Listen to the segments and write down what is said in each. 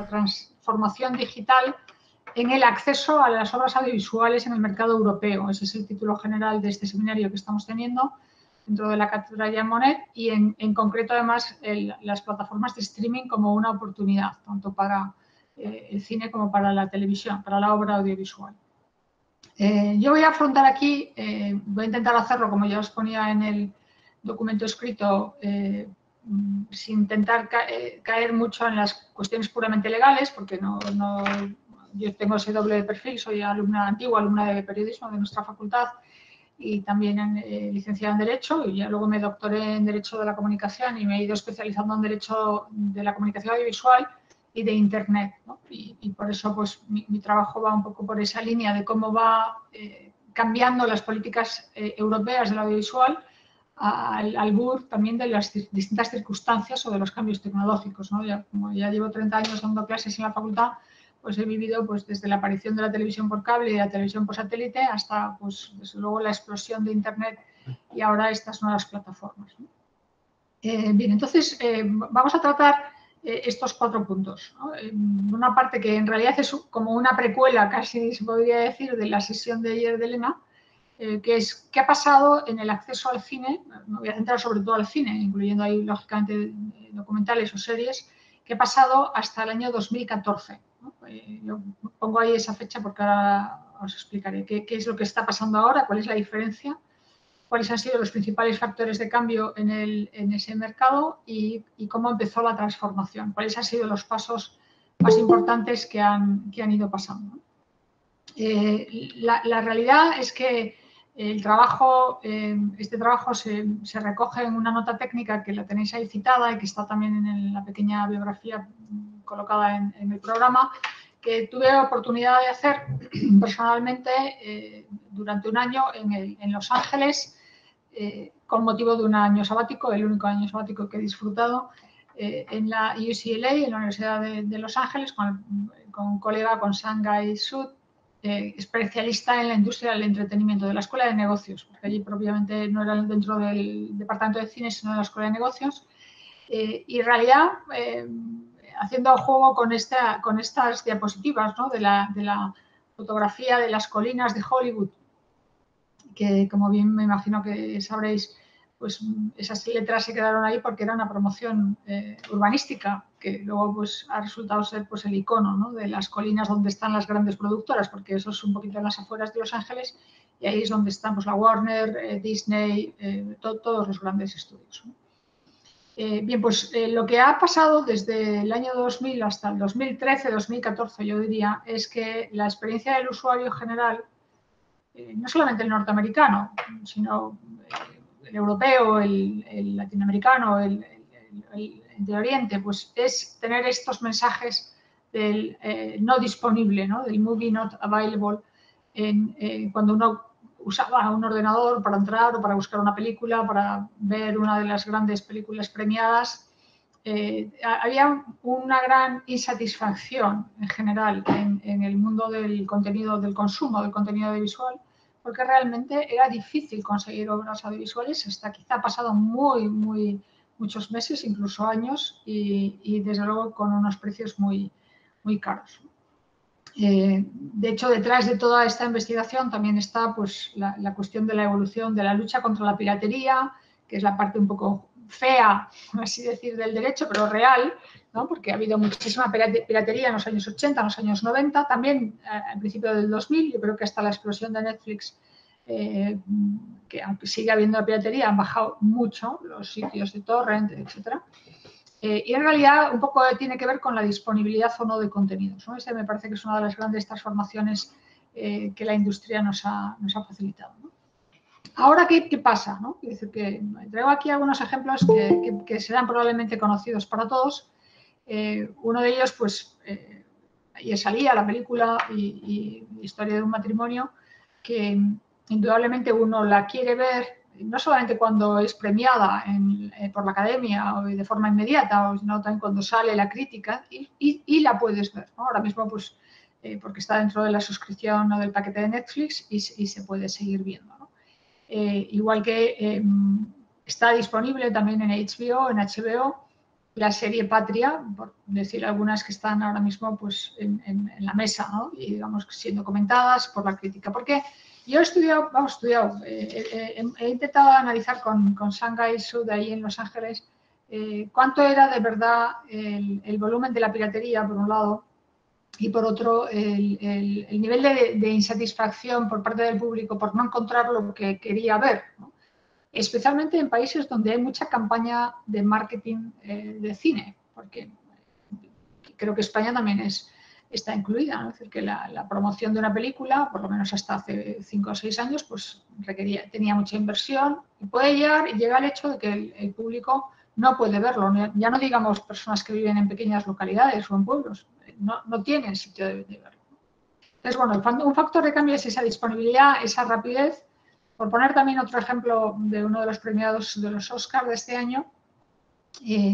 transformación digital en el acceso a las obras audiovisuales en el mercado europeo. Ese es el título general de este seminario que estamos teniendo dentro de la cátedra Jean Monnet y en concreto además las plataformas de streaming como una oportunidad, tanto para el cine como para la televisión, para la obra audiovisual. Yo voy a afrontar aquí, voy a intentar hacerlo como ya os ponía en el documento escrito, sin intentar caer mucho en las cuestiones puramente legales, porque yo tengo ese doble perfil, soy antigua alumna de periodismo de nuestra facultad y también licenciada en Derecho, y ya luego me doctoré en Derecho de la Comunicación y me he ido especializando en Derecho de la Comunicación Audiovisual y de Internet, ¿no? Y por eso pues, mi trabajo va un poco por esa línea de cómo va cambiando las políticas europeas del audiovisual al albur también de las distintas circunstancias o de los cambios tecnológicos, ¿no? Como ya llevo 30 años dando clases en la facultad, pues he vivido pues, desde la aparición de la televisión por cable y la televisión por satélite hasta, pues, desde luego, la explosión de Internet y ahora estas nuevas plataformas, ¿no? Bien, entonces vamos a tratar estos 4 puntos, ¿no? Una parte que en realidad es como una precuela, casi se podría decir, de la sesión de ayer de Elena, que es qué ha pasado en el acceso al cine. Me voy a centrar sobre todo al cine, incluyendo ahí, lógicamente, documentales o series, qué ha pasado hasta el año 2014. ¿No? Yo pongo ahí esa fecha porque ahora os explicaré qué es lo que está pasando ahora, cuál es la diferencia, cuáles han sido los principales factores de cambio en ese mercado y cómo empezó la transformación, cuáles han sido los pasos más importantes que han ido pasando. La realidad es que este trabajo se recoge en una nota técnica que la tenéis ahí citada y que está también en la pequeña biografía colocada en el programa, que tuve la oportunidad de hacer personalmente durante un año en Los Ángeles, con motivo de un año sabático, el único año sabático que he disfrutado, en la UCLA, en la Universidad de Los Ángeles, con un colega, con Sangai Sud, especialista en la industria del entretenimiento, de la Escuela de Negocios, porque allí propiamente no era dentro del departamento de cine, sino de la Escuela de Negocios. Y en realidad, haciendo juego con estas diapositivas, ¿no? de la fotografía de las colinas de Hollywood, que como bien me imagino que sabréis, pues esas letras se quedaron ahí porque era una promoción urbanística, que luego pues ha resultado ser pues el icono, ¿no? de las colinas donde están las grandes productoras, porque eso es un poquito en las afueras de Los Ángeles, y ahí es donde están pues, la Warner, Disney, todos los grandes estudios, ¿no? Bien, pues lo que ha pasado desde el año 2000 hasta el 2013, 2014, yo diría, es que la experiencia del usuario general, no solamente el norteamericano, sino el europeo, el latinoamericano, el de Oriente, pues es tener estos mensajes del no disponible, ¿no? Del movie not available, cuando uno usaba un ordenador para entrar o para buscar una película, para ver una de las grandes películas premiadas. Había una gran insatisfacción en general en el mundo del contenido, del consumo del contenido audiovisual, porque realmente era difícil conseguir obras audiovisuales, hasta quizá ha pasado muchos meses, incluso años, y desde luego con unos precios muy caros. De hecho, detrás de toda esta investigación también está pues, la cuestión de la evolución de la lucha contra la piratería, que es la parte un poco fea, por así decir, del derecho, pero real, ¿no? Porque ha habido muchísima piratería en los años 80, en los años 90, también al principio del 2000, yo creo que hasta la explosión de Netflix, que aunque sigue habiendo piratería, han bajado mucho los sitios de torrent, etcétera. Y en realidad un poco tiene que ver con la disponibilidad o no de contenidos, ¿no? Ese me parece que es una de las grandes transformaciones que la industria nos ha facilitado, ¿no? Ahora, ¿qué pasa? ¿No? Es decir, que traigo aquí algunos ejemplos que serán probablemente conocidos para todos. Uno de ellos, pues, ayer salía la película y Historia de un matrimonio, que indudablemente uno la quiere ver, no solamente cuando es premiada por la academia o de forma inmediata, sino también cuando sale la crítica y la puedes ver, ¿no? Ahora mismo, pues, porque está dentro de la suscripción o del paquete de Netflix y se puede seguir viendo, ¿no? Igual que está disponible también en HBO, la serie Patria, por decir algunas que están ahora mismo pues, en la mesa, ¿no? Y digamos siendo comentadas por la crítica. Porque yo he estudiado, he intentado analizar con Shanghai Sud ahí en Los Ángeles cuánto era de verdad el volumen de la piratería, por un lado, y por otro, el nivel de insatisfacción por parte del público por no encontrar lo que quería ver, ¿no? Especialmente en países donde hay mucha campaña de marketing de cine, porque creo que España también está incluida, ¿no? Es decir, que la promoción de una película, por lo menos hasta hace 5 o 6 años, pues tenía mucha inversión y puede llegar al hecho de que el público no puede verlo. Ya no digamos personas que viven en pequeñas localidades o en pueblos, no tienen sitio de verlo. Entonces, bueno, un factor de cambio es esa disponibilidad, esa rapidez. Por poner también otro ejemplo de uno de los premiados de los Oscars de este año,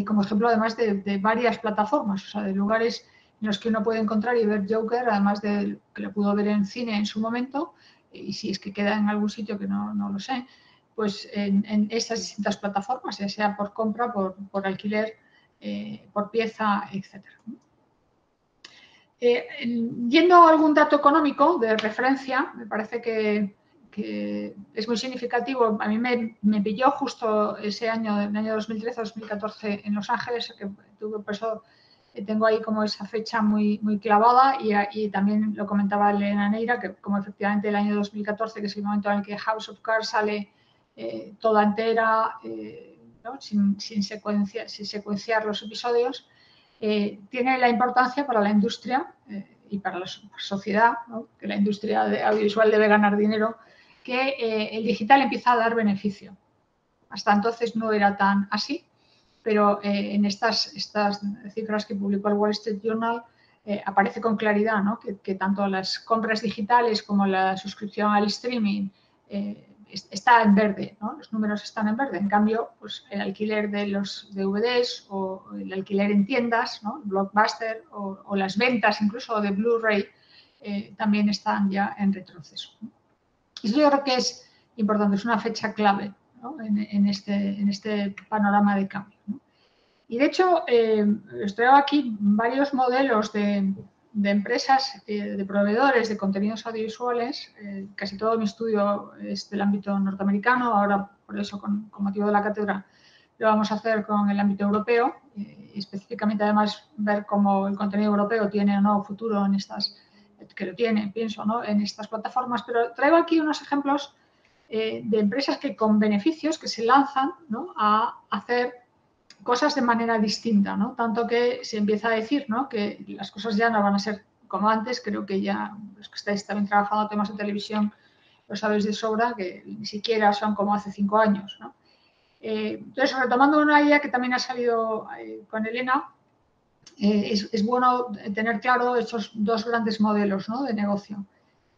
como ejemplo además de varias plataformas, o sea, de lugares en los que uno puede encontrar y ver Joker, además de que lo pudo ver en cine en su momento, y si es que queda en algún sitio que no lo sé, pues en estas distintas plataformas, ya sea por compra, por alquiler, por pieza, etc. Yendo a algún dato económico de referencia, me parece que es muy significativo. A mí me pilló justo ese año, el año 2013-2014 en Los Ángeles, que tuve, por eso tengo ahí como esa fecha muy, muy clavada, y también lo comentaba Elena Neira, que como efectivamente el año 2014, que es el momento en el que House of Cards sale toda entera, ¿no? sin secuenciar los episodios, tiene la importancia para la industria y para la sociedad, ¿no? Que la industria audiovisual debe ganar dinero, que el digital empieza a dar beneficio. Hasta entonces no era tan así, pero en estas cifras que publicó el Wall Street Journal aparece con claridad, ¿no? que tanto las compras digitales como la suscripción al streaming está en verde, ¿no? Los números están en verde. En cambio, pues el alquiler de los DVDs o el alquiler en tiendas, ¿no? Blockbuster o las ventas incluso de Blu-ray también están ya en retroceso, ¿no? Y eso yo creo que es importante, es una fecha clave, ¿no? en este panorama de cambio, ¿no? Y de hecho, os traigo aquí varios modelos de empresas, de proveedores de contenidos audiovisuales. Casi todo mi estudio es del ámbito norteamericano, ahora por eso con motivo de la cátedra lo vamos a hacer con el ámbito europeo, y específicamente además ver cómo el contenido europeo tiene o no futuro en estas, que lo tiene, pienso, ¿no? En estas plataformas, pero traigo aquí unos ejemplos de empresas que con beneficios que se lanzan, ¿no? A hacer cosas de manera distinta, ¿no? Tanto que se empieza a decir, ¿no? Que las cosas ya no van a ser como antes. Creo que ya los que estáis también trabajando temas de televisión lo sabéis de sobra, que ni siquiera son como hace 5 años, ¿no? Entonces, retomando una idea que también ha salido con Elena, es bueno tener claro estos dos grandes modelos, ¿no? De negocio,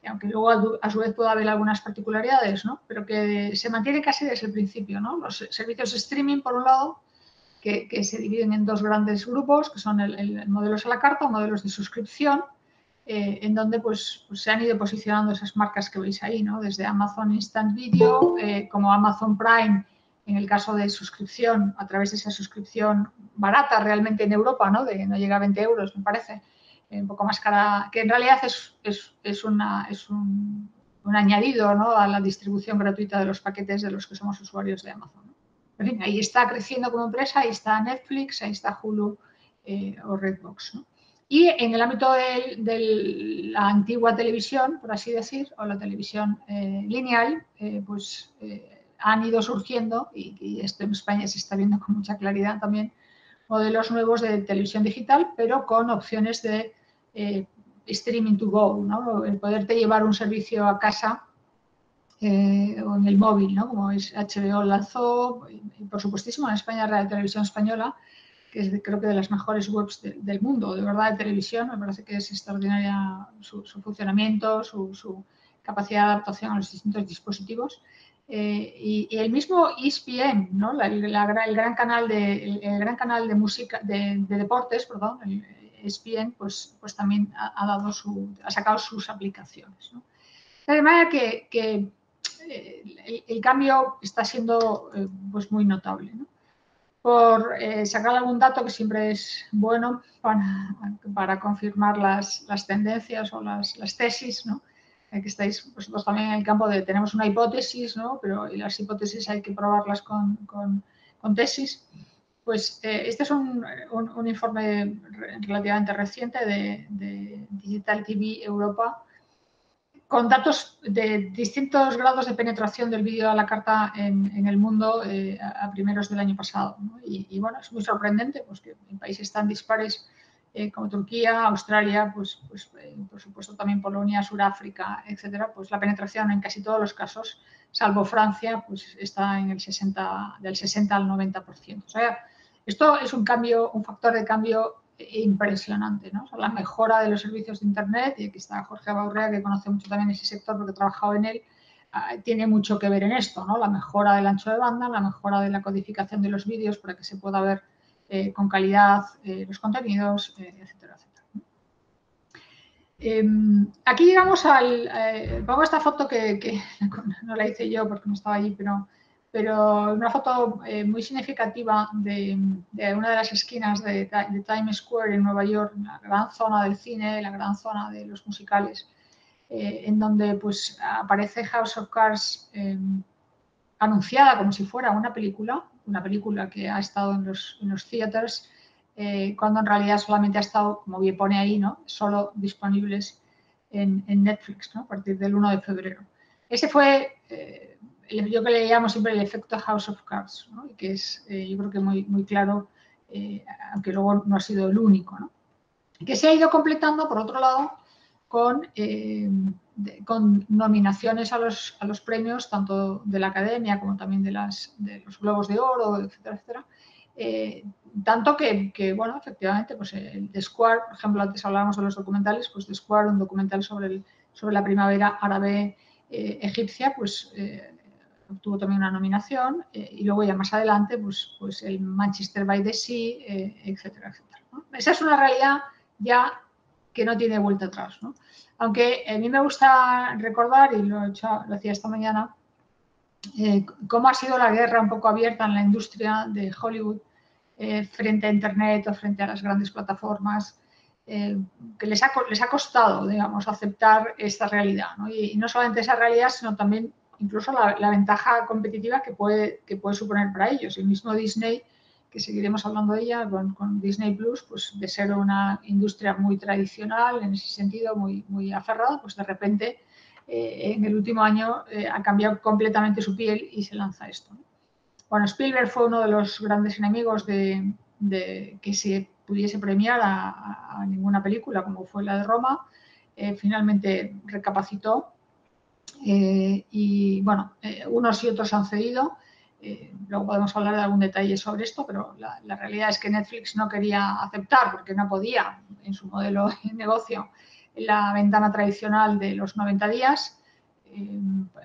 aunque luego a su vez pueda haber algunas particularidades, ¿no? Pero que se mantiene casi desde el principio, ¿no? Los servicios de streaming, por un lado, que se dividen en dos grandes grupos, que son el modelos a la carta o modelos de suscripción, en donde pues, se han ido posicionando esas marcas que veis ahí, ¿no? Desde Amazon Instant Video, como Amazon Prime, en el caso de suscripción, a través de esa suscripción barata realmente en Europa, ¿no? No llega a 20 euros, me parece, un poco más cara, que en realidad es un añadido, ¿no? A la distribución gratuita de los paquetes de los que somos usuarios de Amazon, ¿no? En fin, ahí está creciendo como empresa, ahí está Netflix, ahí está Hulu o Redbox, ¿no? Y en el ámbito de la antigua televisión, por así decir, o la televisión lineal, pues han ido surgiendo, y esto en España se está viendo con mucha claridad también, modelos nuevos de televisión digital, pero con opciones de streaming to go, ¿no? El poderte llevar un servicio a casa o en el móvil, ¿no? Como es HBO lanzó, y por supuestísimo en España Radio Televisión Española, que es creo que de las mejores webs del mundo, de verdad, de televisión. Me parece que es extraordinaria su funcionamiento, su capacidad de adaptación a los distintos dispositivos. Y el mismo ESPN, ¿no? el gran canal de música, de deportes, perdón, el ESPN, pues también ha sacado sus aplicaciones, ¿no? De manera que el cambio está siendo pues muy notable, ¿no? por sacar algún dato que siempre es bueno para confirmar las tendencias o las tesis, ¿no? Que estáis vosotros también en el campo de tenemos una hipótesis, ¿no? Pero y las hipótesis hay que probarlas con tesis. Pues este es un informe relativamente reciente de Digital TV Europa, con datos de distintos grados de penetración del vídeo a la carta en el mundo a primeros del año pasado, ¿no? Y bueno, es muy sorprendente pues, que en países tan dispares como Turquía, Australia, pues por supuesto también Polonia, Sudáfrica, etcétera, pues la penetración en casi todos los casos, salvo Francia, pues está en el del 60 al 90%. O sea, esto es un factor de cambio impresionante, ¿no? O sea, la mejora de los servicios de Internet, y aquí está Jorge Baurrea, que conoce mucho también ese sector porque ha trabajado en él, tiene mucho que ver en esto, ¿no? La mejora del ancho de banda, la mejora de la codificación de los vídeos para que se pueda ver con calidad los contenidos, etcétera, etcétera. Aquí llegamos pongo esta foto que no la hice yo porque no estaba allí, pero una foto muy significativa de una de las esquinas de Times Square en Nueva York, la gran zona del cine, la gran zona de los musicales, en donde pues aparece House of Cards anunciada como si fuera una película que ha estado en los theaters, cuando en realidad solamente ha estado, como bien pone ahí, ¿no? Solo disponibles en Netflix, ¿no? A partir del 1 de febrero. Ese fue, yo que le llamo siempre el efecto House of Cards, ¿no? Y que es, yo creo que muy claro, aunque luego no ha sido el único, ¿no? Que se ha ido completando, por otro lado, con nominaciones a los premios, tanto de la Academia como también de los Globos de Oro, etcétera, etcétera. Tanto que, bueno, efectivamente, pues el The Square, por ejemplo, antes hablábamos de los documentales, pues The Square, un documental sobre la primavera árabe egipcia, pues obtuvo también una nominación, y luego ya más adelante, pues el Manchester by the Sea, etcétera, etcétera, ¿no? Esa es una realidad ya que no tiene vuelta atrás, ¿no? Aunque a mí me gusta recordar, y lo hacía esta mañana, cómo ha sido la guerra un poco abierta en la industria de Hollywood frente a Internet o frente a las grandes plataformas, que les ha costado, digamos, aceptar esta realidad, ¿no? Y no solamente esa realidad, sino también incluso la ventaja competitiva que puede suponer para ellos. El mismo Disney, que seguiremos hablando de ella, con Disney Plus, pues de ser una industria muy tradicional, en ese sentido muy aferrada, pues de repente en el último año ha cambiado completamente su piel y se lanza esto, ¿no? Bueno, Spielberg fue uno de los grandes enemigos de que se pudiese premiar a ninguna película, como fue la de Roma. Finalmente recapacitó y, bueno, unos y otros han cedido. Luego podemos hablar de algún detalle sobre esto, pero la realidad es que Netflix no quería aceptar, porque no podía, en su modelo de negocio, la ventana tradicional de los 90 días,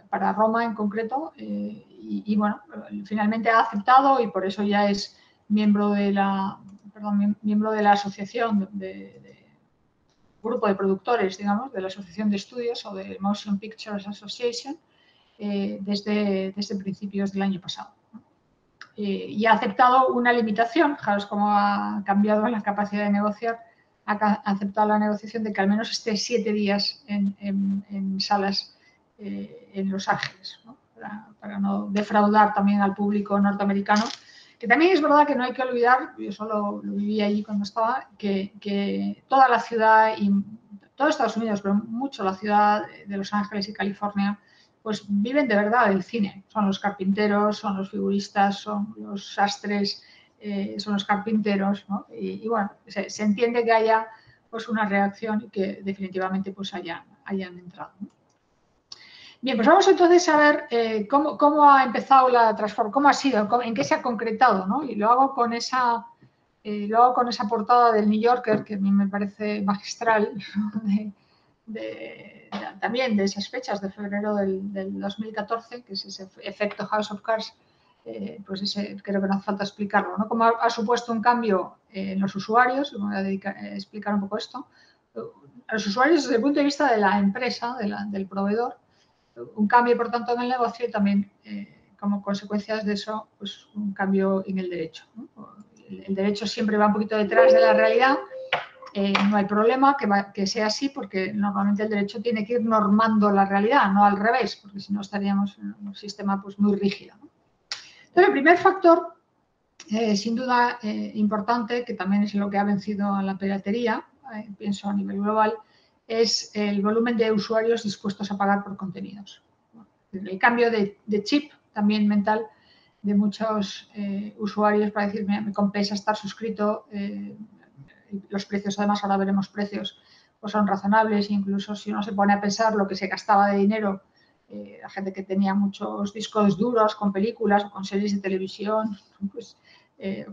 para Roma en concreto, y bueno, finalmente ha aceptado y por eso ya es miembro de la asociación grupo de productores, digamos, de la asociación de estudios o del Motion Pictures Association, desde principios del año pasado, ¿no? Y ha aceptado una limitación, fijaros cómo ha cambiado la capacidad de negociar, ha aceptado la negociación de que al menos esté 7 días en salas en Los Ángeles, ¿no? Para no defraudar también al público norteamericano, que también es verdad que no hay que olvidar, yo solo lo viví allí cuando estaba, que toda la ciudad y todo Estados Unidos, pero mucho la ciudad de Los Ángeles y California, pues viven de verdad del cine. Son los carpinteros, son los figuristas, son los sastres, son los carpinteros, ¿no? Y bueno, se entiende que haya pues una reacción y que definitivamente pues hayan entrado, ¿no? Bien, pues vamos entonces a ver cómo ha empezado la transformación, cómo ha sido, en qué se ha concretado, ¿no? Y lo hago con esa portada del New Yorker, que a mí me parece magistral, ¿no? También de esas fechas de febrero del 2014, que es ese efecto House of Cards, pues ese creo que no hace falta explicarlo, ¿no? Cómo ha supuesto un cambio en los usuarios, me voy a explicar un poco esto, a los usuarios desde el punto de vista de la empresa, del proveedor, un cambio, por tanto, en el negocio y también como consecuencias de eso, pues un cambio en el derecho, ¿no? El derecho siempre va un poquito detrás de la realidad. No hay problema que sea así, porque normalmente el derecho tiene que ir normando la realidad, no al revés, porque si no estaríamos en un sistema pues, muy rígido, ¿no? Entonces, el primer factor, sin duda importante, que también es lo que ha vencido a la piratería, pienso a nivel global, es el volumen de usuarios dispuestos a pagar por contenidos. El cambio de chip también mental de muchos usuarios para decir, me compensa estar suscrito, los precios, además ahora veremos precios, pues son razonables, incluso si uno se pone a pensar lo que se gastaba de dinero, la gente que tenía muchos discos duros con películas o con series de televisión, pues,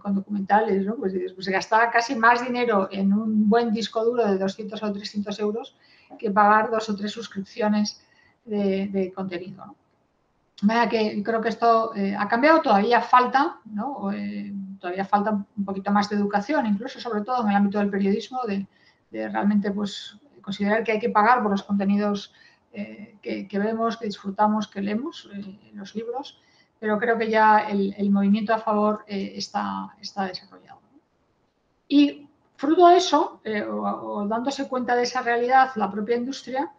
con documentales, ¿no? Pues se gastaba casi más dinero en un buen disco duro de 200 o 300 euros que pagar 2 o 3 suscripciones de contenido, ¿no? Que creo que esto ha cambiado, todavía falta, ¿no? Todavía falta un poquito más de educación, incluso sobre todo en el ámbito del periodismo, de realmente pues, considerar que hay que pagar por los contenidos que vemos, que disfrutamos, que leemos, los libros, pero creo que ya el movimiento a favor está desarrollado. Y fruto de eso, o dándose cuenta de esa realidad, la propia industria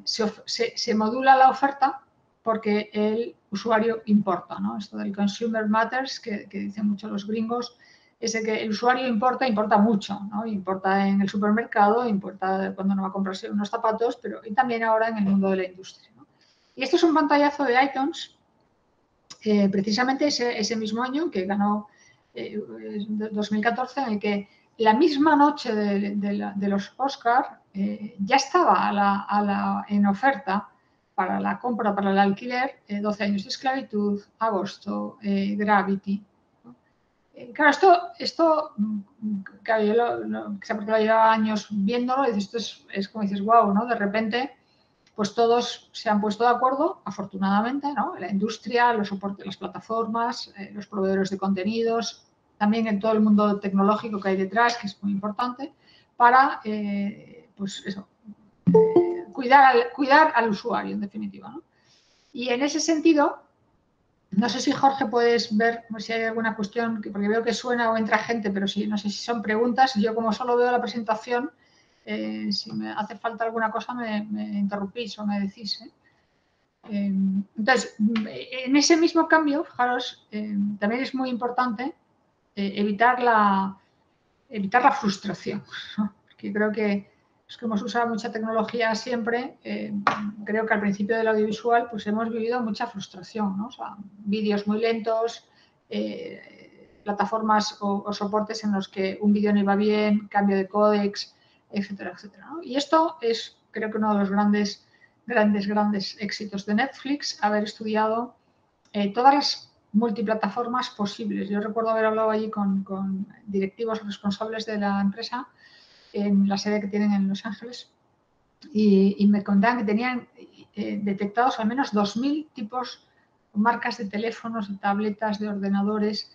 se modula la oferta porque el usuario importa, ¿no? Esto del consumer matters, que dicen mucho los gringos, es que el usuario importa mucho, ¿no? Importa en el supermercado, importa cuando no va a comprarse unos zapatos, pero y también ahora en el mundo de la industria, ¿no? Y esto es un pantallazo de iTunes, precisamente ese mismo año que ganó 2014, en el que la misma noche de los Oscar ya estaba en oferta para la compra, para el alquiler, 12 años de esclavitud, Agosto, Gravity, ¿no? Claro, esto claro, yo porque lo llevaba años viéndolo, y esto es como dices, wow, ¿no? De repente, pues todos se han puesto de acuerdo, afortunadamente, ¿no? La industria, los soportes, las plataformas, los proveedores de contenidos, también en todo el mundo tecnológico que hay detrás, que es muy importante, para, pues eso, cuidar al usuario, en definitiva, ¿no? Y en ese sentido, no sé si, Jorge, puedes ver si hay alguna cuestión, porque veo que suena o entra gente, pero sí, no sé si son preguntas. Yo, como solo veo la presentación, si me hace falta alguna cosa, me interrumpís o me decís, ¿eh? Entonces, en ese mismo cambio, fijaros, también es muy importante evitar la frustración, ¿no? Porque creo que los que hemos usado mucha tecnología siempre, creo que al principio del audiovisual pues hemos vivido mucha frustración, ¿no? O sea, vídeos muy lentos, plataformas o soportes en los que un vídeo no iba bien, cambio de códex, etcétera, etcétera, ¿no? Y esto es, creo que uno de los grandes éxitos de Netflix, haber estudiado todas las multiplataformas posibles. Yo recuerdo haber hablado allí con directivos responsables de la empresa en la sede que tienen en Los Ángeles y me contaban que tenían detectados al menos 2.000 tipos, marcas de teléfonos, de tabletas, de ordenadores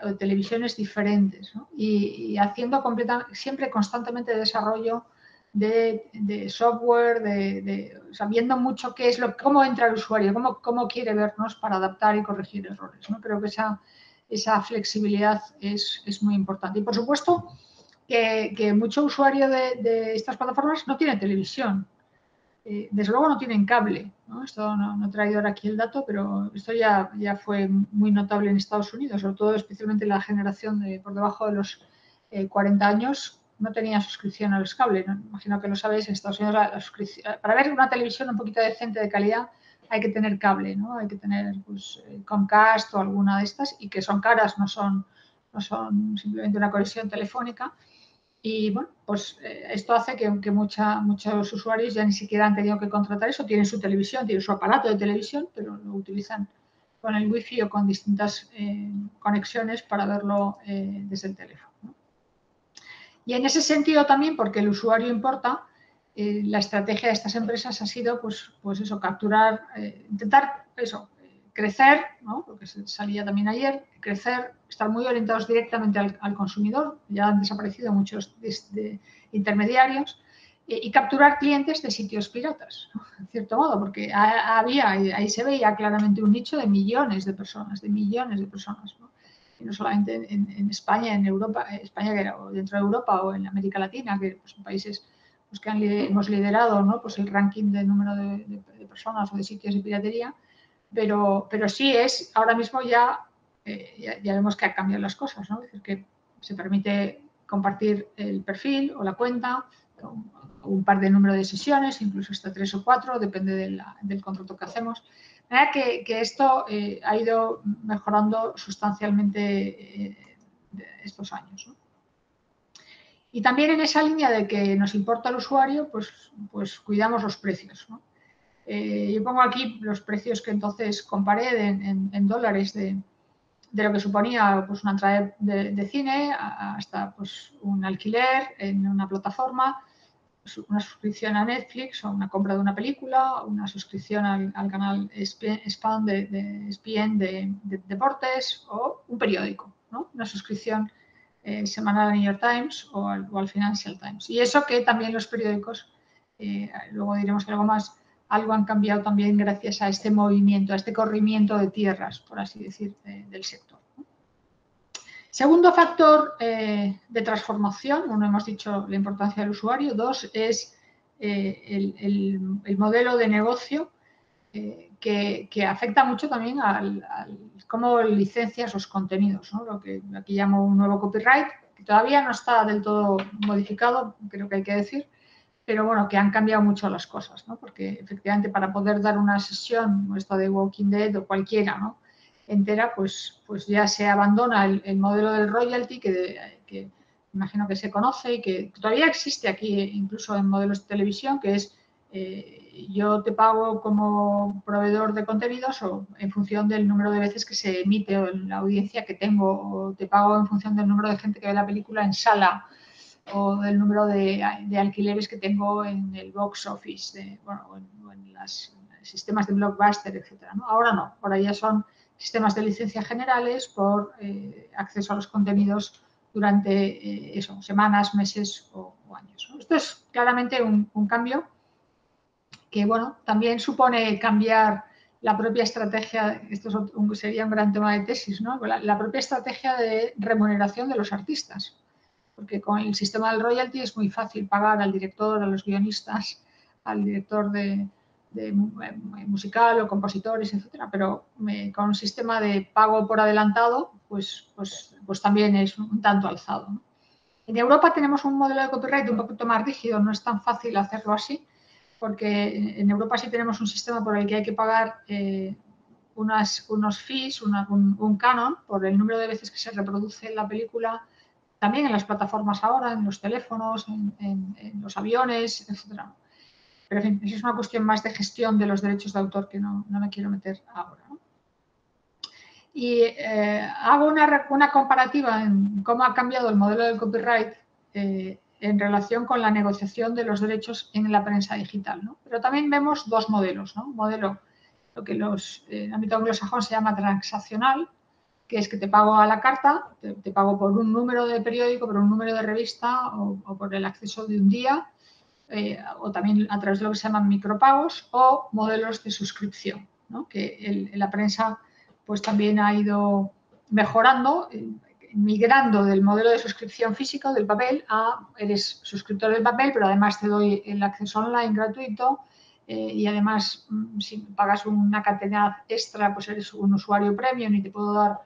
o de televisiones diferentes, ¿no? Y haciendo siempre constantemente desarrollo de software, sabiendo mucho qué es cómo entra el usuario, cómo quiere vernos para adaptar y corregir errores, ¿no? Creo que esa flexibilidad es muy importante. Y por supuesto que mucho usuario de estas plataformas no tiene televisión. Desde luego no tienen cable, ¿no? Esto no he traído ahora aquí el dato, pero esto ya fue muy notable en Estados Unidos, sobre todo especialmente la generación por debajo de los 40 años no tenía suscripción a los cables, ¿no? Imagino que lo sabéis, en Estados Unidos para ver una televisión un poquito decente de calidad hay que tener cable, ¿no? Hay que tener pues, Comcast o alguna de estas, y que son caras, no son simplemente una conexión telefónica. Y bueno, pues esto hace que muchos usuarios ya ni siquiera han tenido que contratar eso, tienen su televisión, tienen su aparato de televisión, pero lo utilizan con el wifi o con distintas conexiones para verlo desde el teléfono, ¿no? Y en ese sentido también, porque el usuario importa, la estrategia de estas empresas ha sido pues eso, capturar, intentar eso, crecer, ¿no? Porque salía también ayer, crecer, estar muy orientados directamente al consumidor, ya han desaparecido muchos intermediarios, y capturar clientes de sitios piratas, ¿no? En cierto modo, porque ahí se veía claramente un nicho de millones de personas, ¿no? Y no solamente en España, en Europa, España que era dentro de Europa o en América Latina, que pues, son países pues, que hemos liderado, ¿no? Pues el ranking de número de personas o de sitios de piratería, pero sí es, ahora mismo ya vemos que han cambiado las cosas, ¿no? Es decir, que se permite compartir el perfil o la cuenta, un par de número de sesiones, incluso hasta 3 o 4, depende del contrato que hacemos. De manera que esto ha ido mejorando sustancialmente estos años, ¿no? Y también en esa línea de que nos importa el usuario, pues cuidamos los precios, ¿no? Yo pongo aquí los precios que entonces comparé en dólares de lo que suponía pues, una entrada de cine hasta pues, un alquiler en una plataforma, una suscripción a Netflix o una compra de una película, una suscripción al canal ESPN de deportes o un periódico, ¿no? Una suscripción semanal al New York Times o al Financial Times. Y eso que también los periódicos, luego diremos algo más, algo han cambiado también gracias a este movimiento, a este corrimiento de tierras, por así decir, del sector. Segundo factor de transformación, uno hemos dicho la importancia del usuario, dos es el modelo de negocio que afecta mucho también al cómo licencias los contenidos, ¿no? Lo que aquí llamo un nuevo copyright, que todavía no está del todo modificado, creo que hay que decir, pero bueno, que han cambiado mucho las cosas, ¿no? Porque efectivamente para poder dar una sesión, esto de Walking Dead o cualquiera, ¿no? Entera, pues ya se abandona el modelo del royalty que imagino que se conoce y que todavía existe aquí, incluso en modelos de televisión, que es yo te pago como proveedor de contenidos o en función del número de veces que se emite o la audiencia que tengo, o te pago en función del número de gente que ve la película en sala o del número de alquileres que tengo en el box office, o en los sistemas de Blockbuster, etc. ¿no? Ahora no, ahora ya son sistemas de licencia generales por acceso a los contenidos durante semanas, meses o años, ¿no? Esto es claramente un cambio que, bueno, también supone cambiar la propia estrategia, esto sería un gran tema de tesis, ¿no? La propia estrategia de remuneración de los artistas, porque con el sistema del royalty es muy fácil pagar al director, a los guionistas, al director de musical o compositores, etcétera, pero con un sistema de pago por adelantado, pues también es un tanto alzado, ¿no? En Europa tenemos un modelo de copyright un poquito más rígido, no es tan fácil hacerlo así, porque en Europa sí tenemos un sistema por el que hay que pagar unos fees, un canon, por el número de veces que se reproduce la película, también en las plataformas ahora, en los teléfonos, en los aviones, etc. Pero, en fin, eso es una cuestión más de gestión de los derechos de autor que no me quiero meter ahora, ¿no? Y hago una comparativa en cómo ha cambiado el modelo del copyright en relación con la negociación de los derechos en la prensa digital, ¿no? Pero también vemos dos modelos, ¿no? Un modelo, lo que en el ámbito anglosajón se llama transaccional, que es que te pago a la carta, te pago por un número de periódico, por un número de revista o por el acceso de un día, o también a través de lo que se llaman micropagos o modelos de suscripción, ¿no? Que la prensa pues también ha ido mejorando, migrando del modelo de suscripción físico del papel a eres suscriptor del papel, pero además te doy el acceso online gratuito y además si pagas una cantidad extra pues eres un usuario premium y te puedo dar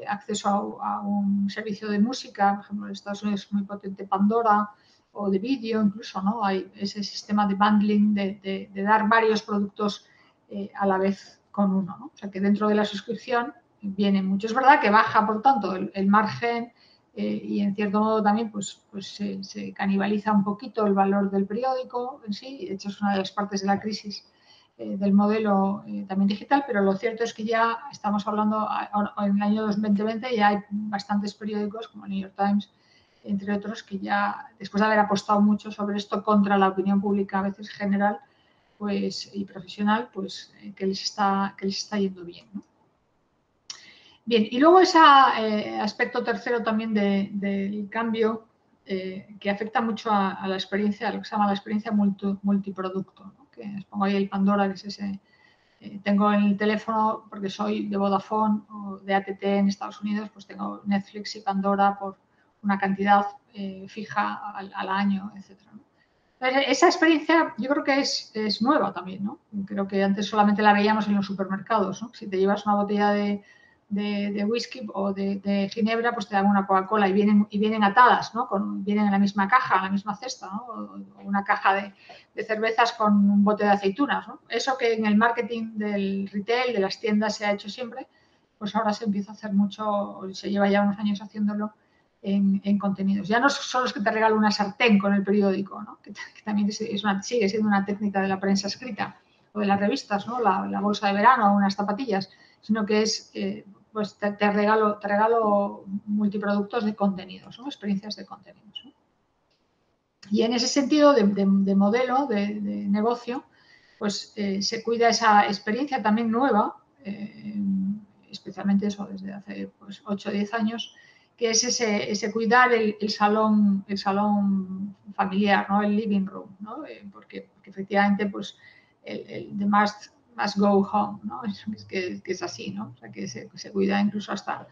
acceso a un servicio de música, por ejemplo en Estados Unidos es muy potente Pandora, o de vídeo incluso, ¿no? Hay ese sistema de bundling de dar varios productos a la vez con uno, ¿no? O sea que dentro de la suscripción viene mucho. Es verdad que baja, por tanto, el margen y en cierto modo también pues se canibaliza un poquito el valor del periódico en sí. De hecho, es una de las partes de la crisis del modelo también digital, pero lo cierto es que ya estamos hablando, en el año 2020 ya hay bastantes periódicos como el New York Times, entre otros, que ya después de haber apostado mucho sobre esto contra la opinión pública a veces general pues, y profesional, pues que les está yendo bien, ¿no? Bien, y luego ese aspecto tercero también del cambio que afecta mucho a la experiencia, a lo que se llama la experiencia multiproducto, ¿no? Que os pongo ahí el Pandora, que es ese. Tengo el teléfono, porque soy de Vodafone o de AT&T en Estados Unidos, pues tengo Netflix y Pandora por una cantidad fija al año, etc. Esa experiencia yo creo que es nueva también, ¿no? Creo que antes solamente la veíamos en los supermercados, ¿no? Si te llevas una botella de whisky o de ginebra, pues te dan una Coca-Cola y vienen atadas, ¿no? Vienen en la misma caja, en la misma cesta, ¿no? O una caja de cervezas con un bote de aceitunas, ¿no? Eso que en el marketing del retail, de las tiendas, se ha hecho siempre, pues ahora se empieza a hacer mucho, se lleva ya unos años haciéndolo en contenidos. Ya no son los que te regalo una sartén con el periódico, ¿no? que también sigue siendo una técnica de la prensa escrita o de las revistas, ¿no? La bolsa de verano o unas zapatillas, sino que es, pues te regalo multiproductos de contenidos, ¿no? Experiencias de contenidos, ¿no? Y en ese sentido de modelo, de negocio, pues se cuida esa experiencia también nueva, especialmente eso desde hace pues, 8 o 10 años, que es ese cuidar el salón familiar, ¿no? El living room, ¿no? Porque efectivamente pues, el must go home, ¿no? Que es así, ¿no? O sea, que se cuida incluso hasta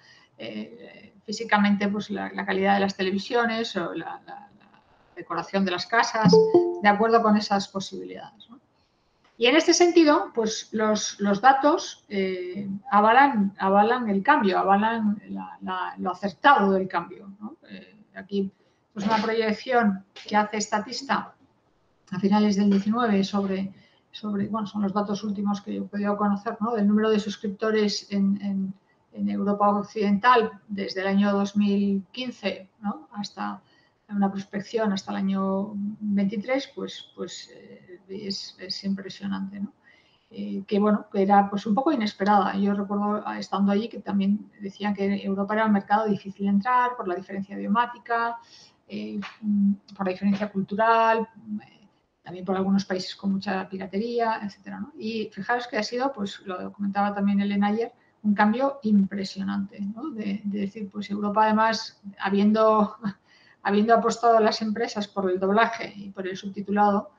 físicamente pues, la calidad de las televisiones o la decoración de las casas, de acuerdo con esas posibilidades, ¿no? Y en este sentido, pues los datos avalan el cambio, avalan lo acertado del cambio, ¿no? Aquí pues una proyección que hace Statista a finales del 19 sobre bueno, son los datos últimos que yo he podido conocer, ¿no? Del número de suscriptores en Europa Occidental desde el año 2015, ¿no? Hasta una prospección hasta el año 23, pues es impresionante, ¿no? Que bueno, que era pues un poco inesperada. Yo recuerdo estando allí que también decían que Europa era un mercado difícil de entrar por la diferencia idiomática, por la diferencia cultural, también por algunos países con mucha piratería, etcétera, ¿no? Y fijaros que ha sido, pues lo comentaba también Elena ayer, un cambio impresionante, ¿no? De decir, pues Europa además, habiendo apostado a las empresas por el doblaje y por el subtitulado,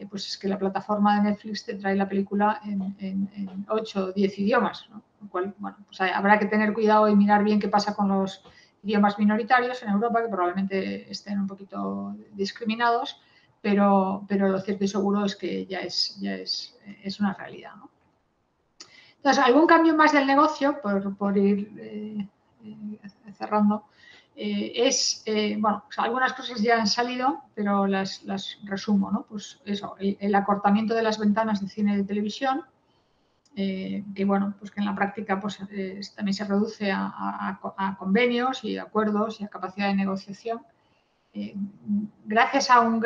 pues es que la plataforma de Netflix te trae la película en 8 o 10 idiomas, ¿no? Lo cual, bueno, pues habrá que tener cuidado y mirar bien qué pasa con los idiomas minoritarios en Europa, que probablemente estén un poquito discriminados, pero lo cierto y seguro es que ya es una realidad, ¿no? Entonces, algún cambio más del negocio, por ir cerrando, bueno, pues algunas cosas ya han salido, pero las resumo, ¿no? Pues eso, el acortamiento de las ventanas de cine y de televisión, que bueno, pues que en la práctica pues, también se reduce a convenios y acuerdos y a capacidad de negociación. Gracias a una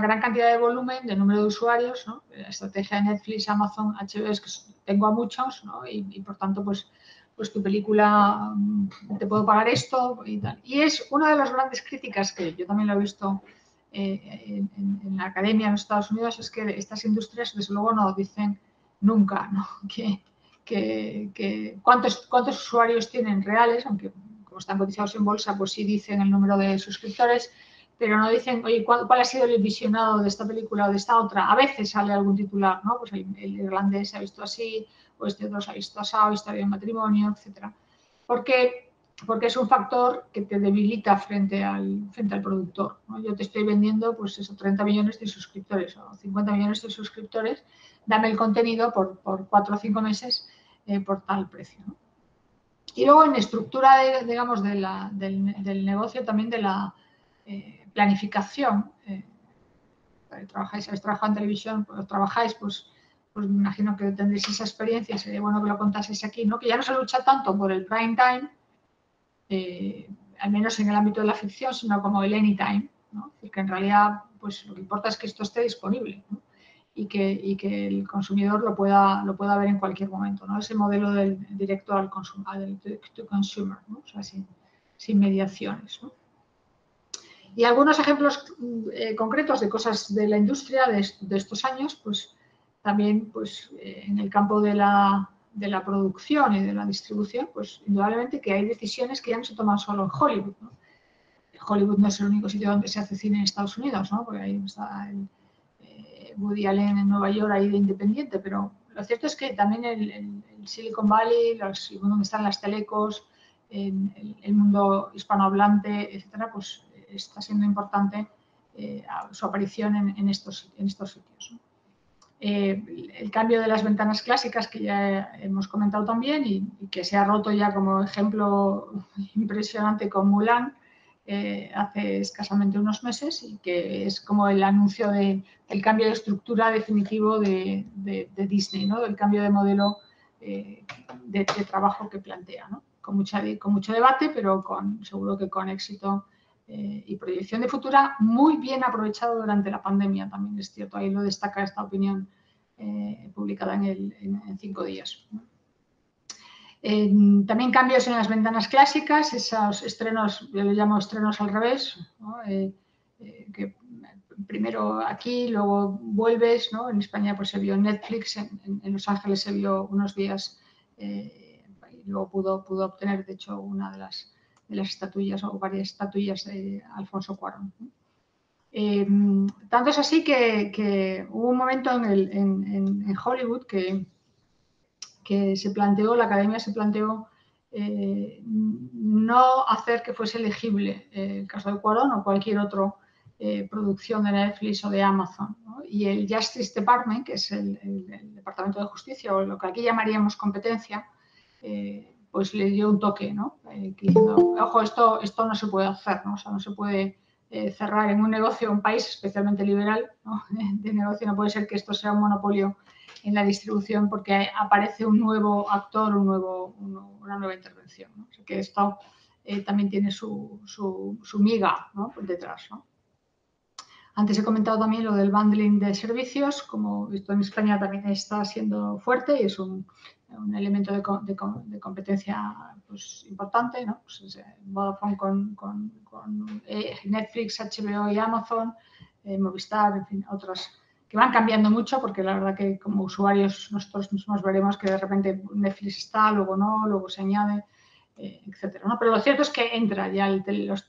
gran cantidad de volumen, de número de usuarios, ¿no? La estrategia de Netflix, Amazon, HBO es que tengo a muchos, ¿no? Y por tanto, pues tu película te puedo pagar esto y tal. Y es una de las grandes críticas que yo también lo he visto en la academia en los Estados Unidos, es que estas industrias desde luego no dicen nunca, ¿no? ¿Cuántos usuarios tienen reales, aunque como están cotizados en bolsa, pues sí dicen el número de suscriptores, pero no dicen, oye, ¿cuál ha sido el visionado de esta película o de esta otra? A veces sale algún titular, ¿no? Pues el irlandés se ha visto así, o este otro se ha visto asado, historia de matrimonio, etcétera. Porque es un factor que te debilita frente al productor, ¿no? Yo te estoy vendiendo, pues eso, 30 millones de suscriptores o 50 millones de suscriptores, dame el contenido por 4 o 5 meses por tal precio, ¿no? Y luego en estructura, digamos, del negocio, también de la planificación. Habéis trabajado en televisión, pues trabajáis, pues me imagino que tendréis esa experiencia, sería bueno que lo contaseis aquí, ¿no? Que ya no se lucha tanto por el prime time, al menos en el ámbito de la ficción, sino como el anytime, ¿no? Es decir, que en realidad, pues lo que importa es que esto esté disponible, ¿no? Y que el consumidor lo pueda ver en cualquier momento, ¿no? Ese modelo del directo al to consumer, ¿no? O sea, sin mediaciones, ¿no? Y algunos ejemplos concretos de cosas de la industria de estos años, pues también pues, en el campo de la producción y de la distribución, pues indudablemente que hay decisiones que ya no se toman solo en Hollywood, ¿no? Hollywood no es el único sitio donde se hace cine en Estados Unidos, ¿no? Porque ahí está Woody Allen en Nueva York ahí de independiente, pero lo cierto es que también el Silicon Valley, donde están las telecos, el mundo hispanohablante, etcétera, pues está siendo importante su aparición en estos sitios, ¿no? El cambio de las ventanas clásicas que ya hemos comentado también y que se ha roto ya como ejemplo impresionante con Mulan hace escasamente unos meses y que es como el anuncio del cambio de estructura definitivo de Disney, ¿no? Del cambio de modelo de trabajo que plantea, ¿no? Con mucho debate, pero seguro que con éxito y proyección de futura muy bien aprovechado durante la pandemia, también es cierto, ahí lo destaca esta opinión publicada en 5 días. También cambios en las ventanas clásicas, esos estrenos, yo les llamo estrenos al revés, ¿no? Que primero aquí, luego vuelves, ¿no? En España pues se vio en Netflix, en Los Ángeles se vio unos días y luego pudo obtener, de hecho, una de las estatuillas o varias estatuillas de Alfonso Cuarón, ¿no? Tanto es así que hubo un momento en Hollywood que la Academia se planteó no hacer que fuese elegible el caso de Cuarón o cualquier otra producción de Netflix o de Amazon, ¿no? Y el Justice Department, que es el Departamento de Justicia o lo que aquí llamaríamos competencia, pues le dio un toque, ¿no? Diciendo, ojo, esto no se puede hacer, ¿no? O sea, no se puede cerrar en un negocio, un país especialmente liberal, ¿no? De negocio, no puede ser que esto sea un monopolio en la distribución porque aparece un nuevo actor, una nueva intervención, ¿no? O sea, que esto también tiene su miga, ¿no? Por detrás, ¿no? Antes he comentado también lo del bundling de servicios, como esto en España también está siendo fuerte y es un elemento de competencia pues, importante, ¿no? Pues, Vodafone con Netflix, HBO y Amazon, Movistar, en fin, otras que van cambiando mucho porque la verdad que como usuarios nosotros mismos veremos que de repente Netflix está, luego no, luego se añade, etcétera, ¿no? Pero lo cierto es que entra ya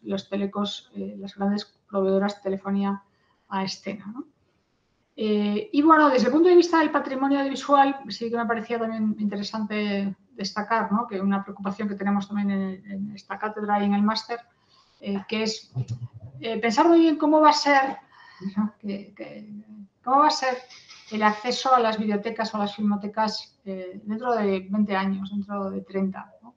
los telecos, las grandes proveedoras de telefonía a escena, ¿no? Y bueno, desde el punto de vista del patrimonio audiovisual, sí que me parecía también interesante destacar, ¿no? Que una preocupación que tenemos también en esta cátedra y en el máster, que es pensar muy bien cómo va a ser, ¿no? Cómo va a ser el acceso a las bibliotecas o a las filmotecas dentro de 20 años, dentro de 30, ¿no?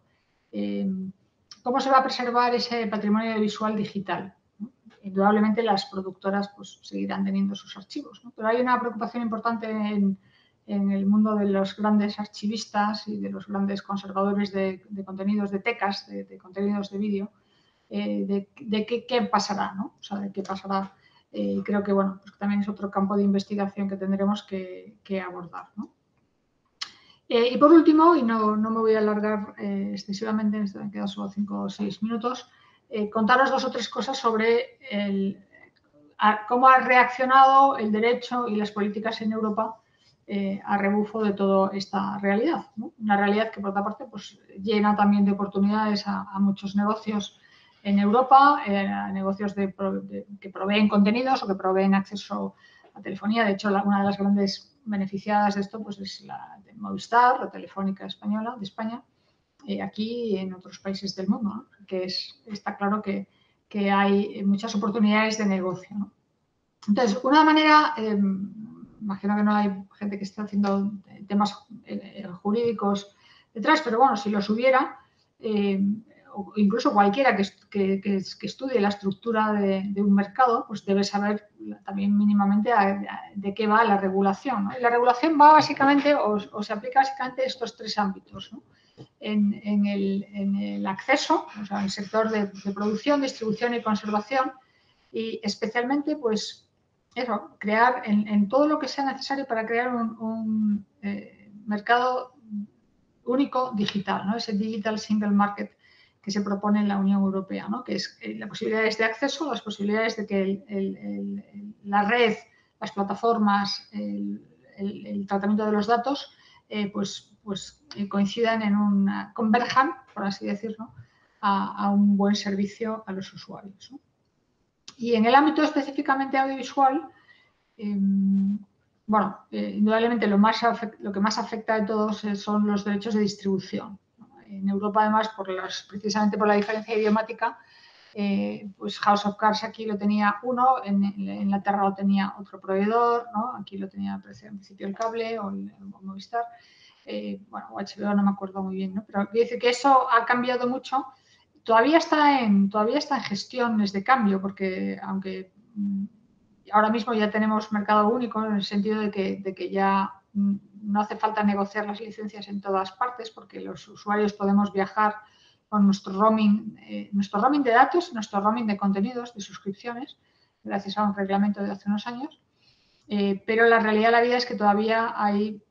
¿Cómo se va a preservar ese patrimonio audiovisual digital? Indudablemente las productoras pues, seguirán teniendo sus archivos, ¿no? Pero hay una preocupación importante en el mundo de los grandes archivistas y de los grandes conservadores de contenidos, de tecas, de contenidos de vídeo, de qué pasará, ¿no? O sea, de qué pasará. Creo que bueno, pues también es otro campo de investigación que tendremos que abordar, ¿no? Y por último, y no me voy a alargar excesivamente, me quedan solo 5 o 6 minutos, contaros 2 o 3 cosas sobre cómo ha reaccionado el derecho y las políticas en Europa a rebufo de toda esta realidad, ¿no? Una realidad que, por otra parte, pues, llena también de oportunidades a muchos negocios en Europa, a negocios que proveen contenidos o que proveen acceso a telefonía. De hecho, una de las grandes beneficiadas de esto pues, es la de Movistar, la Telefónica Española, de España, aquí y en otros países del mundo, ¿no? Que está claro que hay muchas oportunidades de negocio, ¿no? Entonces, una manera, imagino que no hay gente que esté haciendo temas jurídicos detrás, pero bueno, si los hubiera, o incluso cualquiera que estudie la estructura de un mercado, pues debe saber también mínimamente de qué va la regulación, ¿no? Y la regulación va básicamente, o se aplica básicamente a estos 3 ámbitos, ¿no? En el acceso, o sea, en el sector de producción, distribución y conservación, y especialmente, pues, eso, crear en todo lo que sea necesario para crear un mercado único digital, ¿no? Ese Digital Single Market que se propone en la Unión Europea, ¿no? Que es las posibilidades de acceso, las posibilidades de que la red, las plataformas, el tratamiento de los datos, pues coincidan converjan, por así decirlo, a un buen servicio a los usuarios, ¿no? Y en el ámbito específicamente audiovisual, bueno, indudablemente lo que más afecta de todos son los derechos de distribución. En Europa, además, precisamente por la diferencia idiomática, pues House of Cards aquí lo tenía uno, en Inglaterra lo tenía otro proveedor, ¿no? Aquí lo tenía en principio el cable o el Movistar, bueno, o HBO, no me acuerdo muy bien, ¿no? Pero quiero decir que eso ha cambiado mucho. Todavía está en gestiones de cambio, porque aunque ahora mismo ya tenemos mercado único en el sentido de que ya no hace falta negociar las licencias en todas partes, porque los usuarios podemos viajar con nuestro roaming de datos, nuestro roaming de contenidos, de suscripciones, gracias a un reglamento de hace unos años. Pero la realidad de la vida es que todavía hay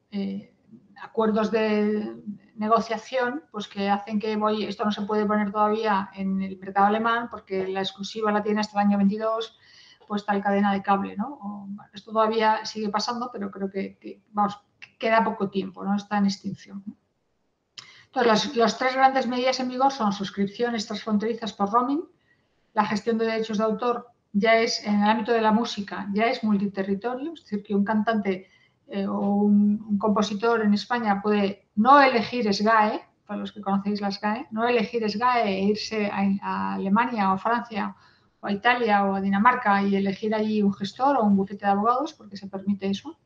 acuerdos de negociación pues que hacen que esto no se puede poner todavía en el mercado alemán porque la exclusiva la tiene hasta el año 22 pues tal cadena de cable, ¿no? Bueno, esto todavía sigue pasando, pero creo que vamos, queda poco tiempo, ¿no? Está en extinción, ¿no? Entonces, las tres grandes medidas en vigor son suscripciones transfronterizas por roaming, la gestión de derechos de autor ya es, en el ámbito de la música, ya es multiterritorio, es decir, que un cantante o un compositor en España puede no elegir SGAE, para los que conocéis la SGAE, no elegir SGAE e irse a Alemania o a Francia o a Italia o a Dinamarca y elegir allí un gestor o un bufete de abogados, porque se permite eso,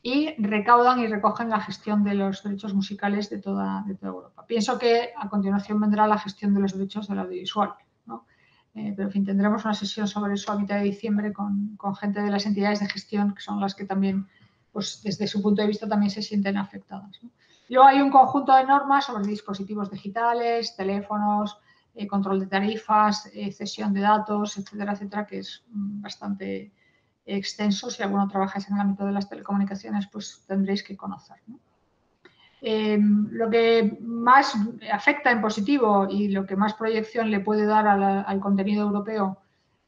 y recaudan y recogen la gestión de los derechos musicales de toda Europa. Pienso que a continuación vendrá la gestión de los derechos del audiovisual, ¿no? Pero en fin, tendremos una sesión sobre eso a mitad de diciembre con gente de las entidades de gestión, que son las que también, pues desde su punto de vista, también se sienten afectadas, ¿no? Luego hay un conjunto de normas sobre dispositivos digitales, teléfonos, control de tarifas, cesión de datos, etcétera, etcétera, que es bastante extenso. Si alguno trabajáis en el ámbito de las telecomunicaciones, pues tendréis que conocer, ¿no? Lo que más afecta en positivo y lo que más proyección le puede dar al contenido europeo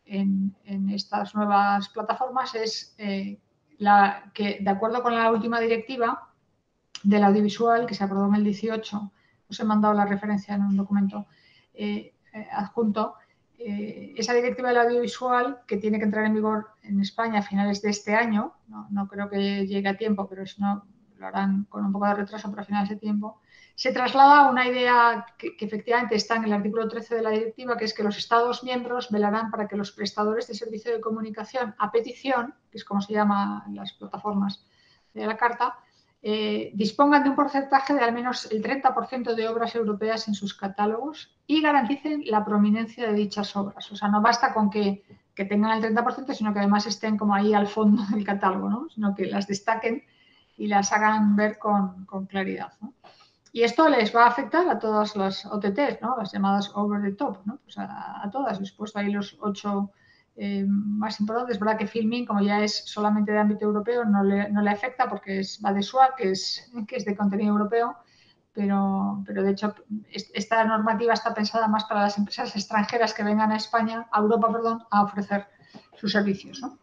en estas nuevas plataformas es que, de acuerdo con la última directiva del audiovisual que se aprobó en el 18, os he mandado la referencia en un documento adjunto, esa directiva del audiovisual que tiene que entrar en vigor en España a finales de este año, no creo que llegue a tiempo, pero si no lo harán con un poco de retraso, pero a finales de tiempo, se traslada a una idea que efectivamente está en el artículo 13 de la directiva, que es que los Estados miembros velarán para que los prestadores de servicio de comunicación a petición, que es como se llama en las plataformas de la Carta, dispongan de un porcentaje de al menos el 30% de obras europeas en sus catálogos y garanticen la prominencia de dichas obras. O sea, no basta con que tengan el 30%, sino que además estén como ahí al fondo del catálogo, ¿no? Sino que las destaquen y las hagan ver con claridad, ¿no? Y esto les va a afectar a todas las OTTs, ¿no? Las llamadas over the top, ¿no? Pues a todas. He puesto ahí los 8 más importantes. Es verdad que Filmin, como ya es solamente de ámbito europeo, no le afecta porque va de SUA, que es de contenido europeo, pero de hecho esta normativa está pensada más para las empresas extranjeras que vengan a España, a Europa, perdón, a ofrecer sus servicios, ¿no?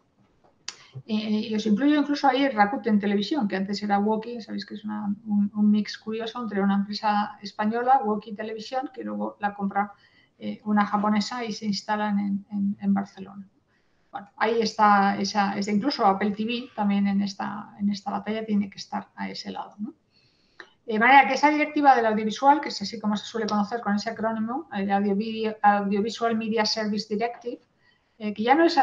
Y os incluyo incluso ahí Rakuten Televisión, que antes era Woki, sabéis que es un mix curioso entre una empresa española, Woki Televisión, que luego la compra una japonesa y se instalan en Barcelona. Bueno, ahí está incluso Apple TV también en esta batalla tiene que estar a ese lado, ¿no? De manera que esa directiva del audiovisual, que es así como se suele conocer con ese acrónimo, el Audiovisual Media Service Directive, que ya no es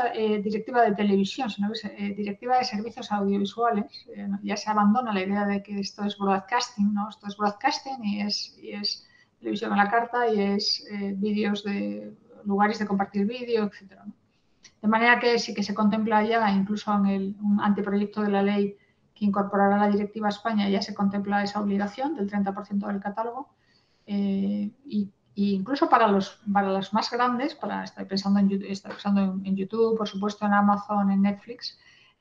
directiva de televisión, sino que es directiva de servicios audiovisuales. Ya se abandona la idea de que esto es broadcasting, ¿no? Esto es broadcasting y es televisión a la carta y es vídeos de lugares de compartir vídeo, etc., ¿no? De manera que sí que se contempla ya, incluso en un anteproyecto de la ley que incorporará la directiva a España, ya se contempla esa obligación del 30% del catálogo. Y incluso para los más grandes, estoy pensando en YouTube, por supuesto en Amazon, en Netflix,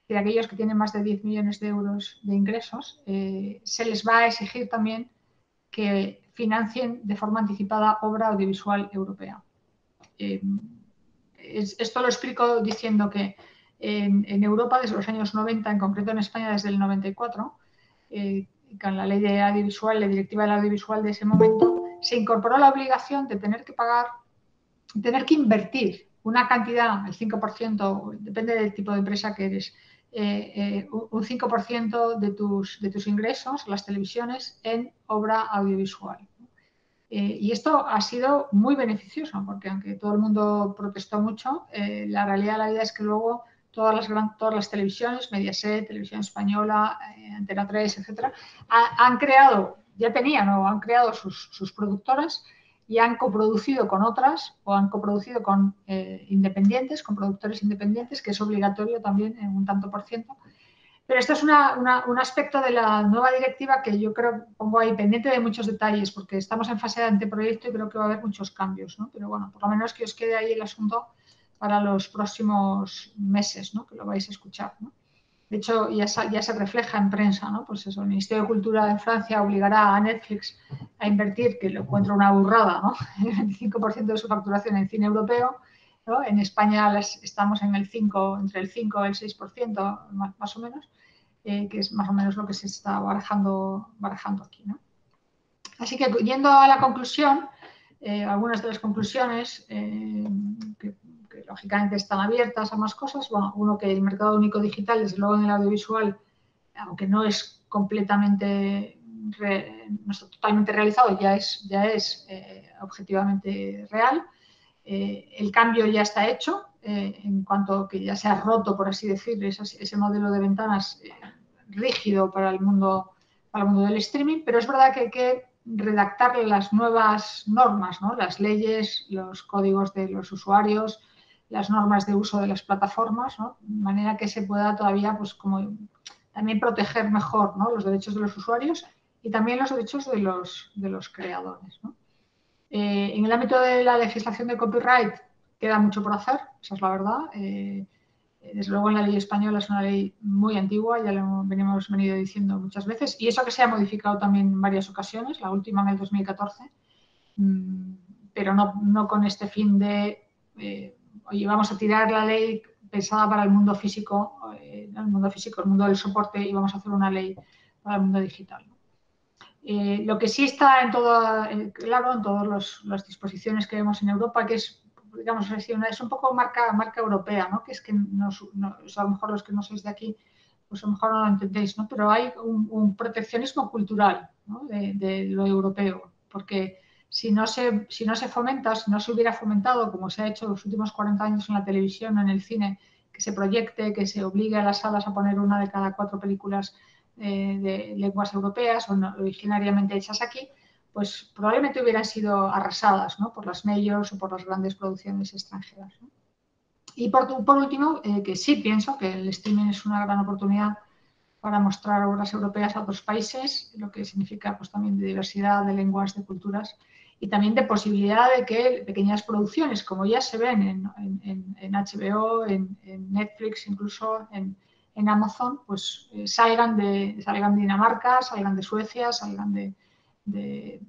y de aquellos que tienen más de 10 millones de euros de ingresos, se les va a exigir también que financien de forma anticipada obra audiovisual europea. Esto lo explico diciendo que en Europa, desde los años 90, en concreto en España desde el 94, con la ley de audiovisual, la directiva del audiovisual de ese momento, se incorporó la obligación de tener que invertir una cantidad, el 5%, depende del tipo de empresa que eres, un 5% de tus ingresos, las televisiones, en obra audiovisual. Y esto ha sido muy beneficioso, porque aunque todo el mundo protestó mucho, la realidad de la vida es que luego todas las televisiones, Mediaset, Televisión Española, Antena 3, etcétera, han creado, ya tenían o han creado sus productoras y han coproducido con otras o han coproducido con independientes, con productores independientes, que es obligatorio también en un tanto por ciento. Pero esto es un aspecto de la nueva directiva que yo creo pongo ahí pendiente de muchos detalles, porque estamos en fase de anteproyecto y creo que va a haber muchos cambios, ¿no? Pero bueno, por lo menos que os quede ahí el asunto para los próximos meses, ¿no? Que lo vais a escuchar, ¿no? De hecho, ya se refleja en prensa, ¿no? Pues eso, el Ministerio de Cultura de Francia obligará a Netflix a invertir, que lo encuentro una burrada, ¿no? El 25% de su facturación en cine europeo, ¿no? En España estamos en entre el 5 y el 6%, más o menos, que es más o menos lo que se está barajando aquí, ¿no? Así que, yendo a la conclusión, algunas de las conclusiones que lógicamente están abiertas a más cosas. Bueno, uno, que el mercado único digital, desde luego en el audiovisual, aunque no es completamente, no está totalmente realizado, ya es objetivamente real. El cambio ya está hecho, en cuanto que ya se ha roto, por así decirlo, ese modelo de ventanas rígido para el mundo del streaming, pero es verdad que hay que redactar las nuevas normas, ¿no? Las leyes, los códigos de los usuarios, las normas de uso de las plataformas, ¿no? De manera que se pueda todavía, pues, como también proteger mejor, ¿no? Los derechos de los usuarios y también los derechos de los creadores, ¿no? En el ámbito de la legislación de copyright queda mucho por hacer, esa es la verdad. Desde luego, en la ley española es una ley muy antigua, ya lo hemos venido diciendo muchas veces, y eso que se ha modificado también en varias ocasiones, la última en el 2014, pero no con este fin de, oye, vamos a tirar la ley pensada para el mundo físico, el mundo del soporte, y vamos a hacer una ley para el mundo digital, ¿no? Lo que sí está claro en todas las disposiciones que vemos en Europa, que es, digamos, es un poco marca europea, ¿no? Que es que a lo mejor los que no sois de aquí, pues a lo mejor no lo entendéis, ¿no? Pero hay un proteccionismo cultural, ¿no? de lo europeo, porque si no se fomenta, si no se hubiera fomentado, como se ha hecho los últimos 40 años en la televisión o en el cine, que se proyecte, que se obligue a las salas a poner una de cada 4 películas de lenguas europeas o originariamente hechas aquí, pues probablemente hubieran sido arrasadas, ¿no? Por las majors o por las grandes producciones extranjeras, ¿no? Y por último, que sí pienso que el streaming es una gran oportunidad para mostrar obras europeas a otros países, lo que significa, pues, también de diversidad de lenguas, de culturas, y también de posibilidad de que pequeñas producciones, como ya se ven en HBO, en Netflix, incluso en Amazon, pues salgan de Dinamarca, salgan de Suecia, salgan de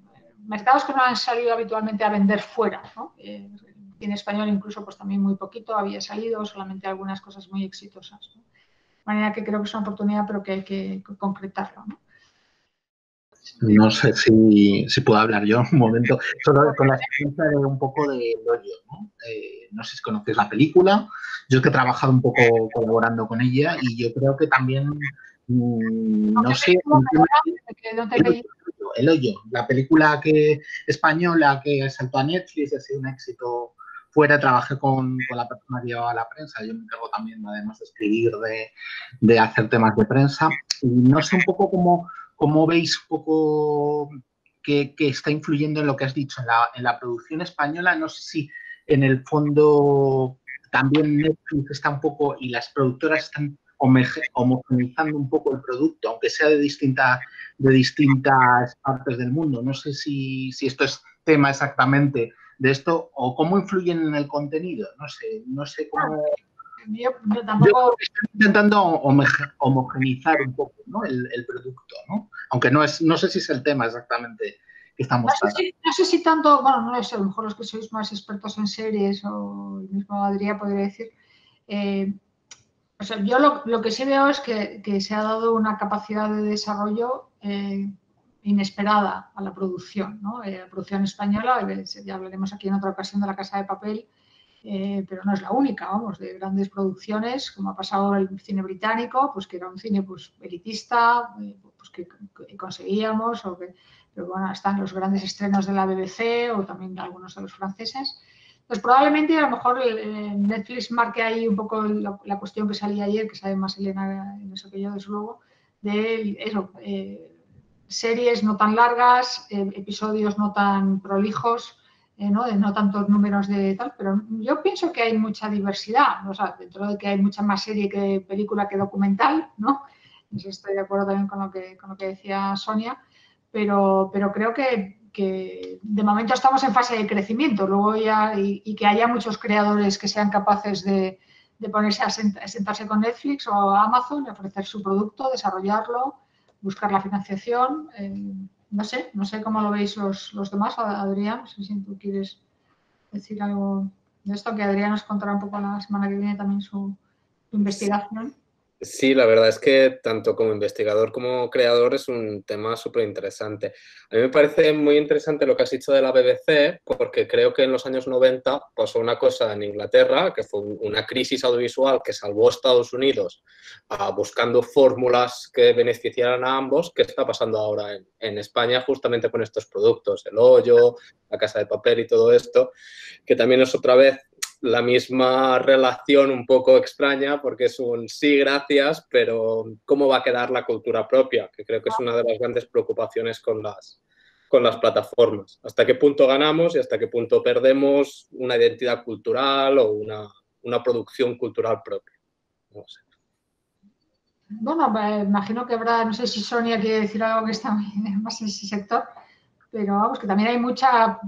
mercados que no han salido habitualmente a vender fuera, ¿no? En español incluso, pues también muy poquito había salido, solamente algunas cosas muy exitosas, ¿no? De manera que creo que es una oportunidad, pero que hay que concretarlo, ¿no? No sé si puedo hablar yo un momento, solo con la experiencia de un poco de El Hoyo, ¿no? No sé si conocéis la película, yo que he trabajado un poco colaborando con ella y yo creo que también, no sé, El Hoyo, la película española que saltó a Netflix, ha sido un éxito fuera, trabajé con la persona que llevaba la prensa, yo me encargo también, además de escribir, de hacer temas de prensa, y no sé un poco cómo veis un poco que está influyendo en lo que has dicho, en la producción española. No sé si en el fondo también Netflix está un poco, y las productoras están homogeneizando un poco el producto, aunque sea de distintas partes del mundo. No sé si esto es tema exactamente de esto o cómo influyen en el contenido. No sé cómo. Yo tampoco. Estoy intentando homogeneizar un poco, ¿no? el producto, ¿no? Aunque no sé si es el tema exactamente que estamos tratando. No sé si tanto, bueno, no lo sé, a lo mejor los que sois más expertos en series o el mismo Adrià podría decir. O sea, yo lo que sí veo es que se ha dado una capacidad de desarrollo inesperada a la producción, ¿no? La producción española, ya hablaremos aquí en otra ocasión de La Casa de Papel, pero no es la única, vamos, de grandes producciones, como ha pasado en el cine británico, pues que era un cine pues elitista, pues que conseguíamos, pero bueno, están los grandes estrenos de la BBC o también de algunos de los franceses. Pues probablemente a lo mejor Netflix marque ahí un poco la cuestión que salía ayer, que sabe más Elena en eso que yo, desde luego, de eso, series no tan largas, episodios no tan prolijos, ¿no? De no tantos números de tal, pero yo pienso que hay mucha diversidad, ¿no? O sea, dentro de que hay mucha más serie que película que documental, ¿no? Eso estoy de acuerdo también con lo que decía Sonia, pero creo que de momento estamos en fase de crecimiento, luego ya, y que haya muchos creadores que sean capaces de ponerse a sentarse con Netflix o Amazon y ofrecer su producto, desarrollarlo, buscar la financiación. No sé cómo lo veis los demás, Adrián, no sé si tú quieres decir algo de esto, que Adrián nos contará un poco la semana que viene también su investigación. Sí, la verdad es que tanto como investigador como creador es un tema súper interesante. A mí me parece muy interesante lo que has dicho de la BBC, porque creo que en los años 90 pasó una cosa en Inglaterra, que fue una crisis audiovisual que salvó a Estados Unidos buscando fórmulas que beneficiaran a ambos, que está pasando ahora en España justamente con estos productos, El Hoyo, La Casa de Papel y todo esto, que también es otra vez la misma relación un poco extraña porque es un sí, gracias, pero ¿cómo va a quedar la cultura propia? Que creo que es una de las grandes preocupaciones con las plataformas. ¿Hasta qué punto ganamos y hasta qué punto perdemos una identidad cultural o una producción cultural propia? No sé. Bueno, imagino que habrá, no sé si Sonia quiere decir algo que está más en ese sector, pero vamos, que también hay muchas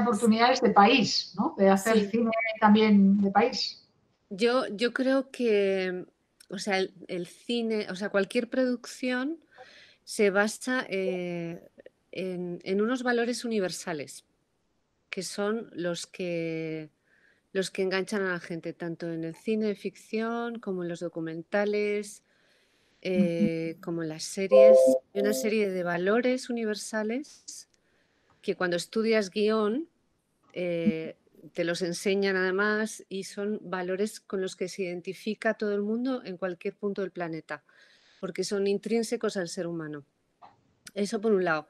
oportunidades de país, ¿no? De hacer cine también de país. Yo creo que, o sea, el cine, o sea, cualquier producción se basa en unos valores universales, que son los que enganchan a la gente, tanto en el cine de ficción como en los documentales, como en las series. Hay una serie de valores universales que cuando estudias guión te los enseñan además y son valores con los que se identifica todo el mundo en cualquier punto del planeta, porque son intrínsecos al ser humano. Eso por un lado.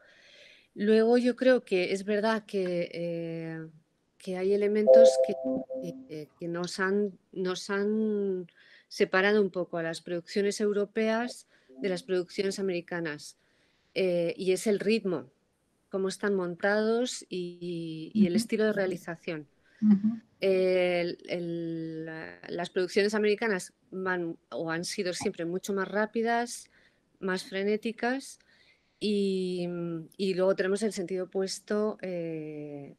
Luego yo creo que es verdad que hay elementos que nos han separado un poco a las producciones europeas de las producciones americanas, y es el ritmo, cómo están montados y el estilo de realización. Las producciones americanas van o han sido siempre mucho más rápidas, más frenéticas, y luego tenemos el sentido opuesto en